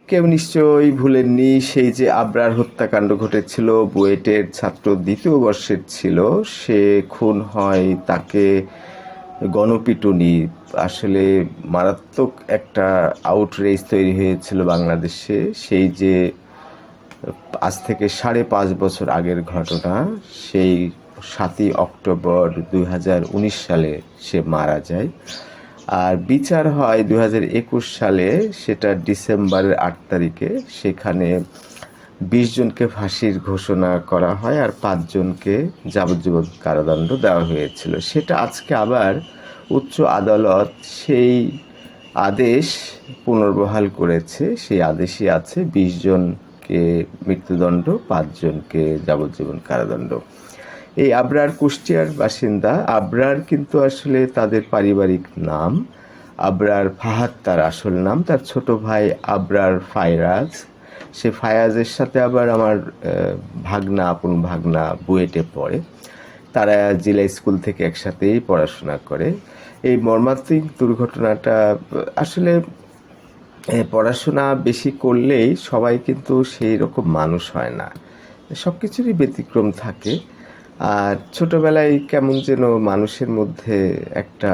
কেউ নিশ্চয়ই ভুলেননি সেই যে আবরার হত্যাকাণ্ড ঘটেছিল, বুয়েটের ছাত্র দ্বিতীয় বর্ষের ছিল, সে খুন হয়, তাকে গণপিটুনি, আসলে মারাত্মক একটা আউটরেজ তৈরি হয়েছিল বাংলাদেশে। সেই যে আজ থেকে 5.5 বছর আগের ঘটনা, সেই 7ই অক্টোবর 2019 সালে সে মারা যায়। আর বিচার হয় 2021 সালে, সেটা ডিসেম্বরের 8 তারিখে। সেখানে 20 জনকে ফাঁসির ঘোষণা করা হয় আর 5 জনকে যাবজ্জীবন কারাদণ্ড দেওয়া হয়েছিল। সেটা আজকে আবার উচ্চ আদালত সেই আদেশ পুনর্বহাল করেছে। সেই আদেশই আছে 20 জনকে মৃত্যুদণ্ড, 5 জনকে যাবজ্জীবন কারাদণ্ড। এই আবরার কুষ্টিয়ার বাসিন্দা। আবরার কিন্তু আসলে তাদের পারিবারিক নাম। আবরার ফাহাদ তার আসল নাম। তার ছোট ভাই আবরার ফায়রাজ। সে ফায়াজের সাথে আবার আমার ভাগনা, আপন ভাগনা বুয়েটে পড়ে। তারা জেলা স্কুল থেকে একসাথেই পড়াশোনা করে। এই মর্মান্তিক দুর্ঘটনাটা আসলে পড়াশোনা বেশি করলেই সবাই কিন্তু সেই রকম মানুষ হয় না, সব কিছুরই ব্যতিক্রম থাকে। আর ছোটবেলায় কেমন যেন মানুষের মধ্যে একটা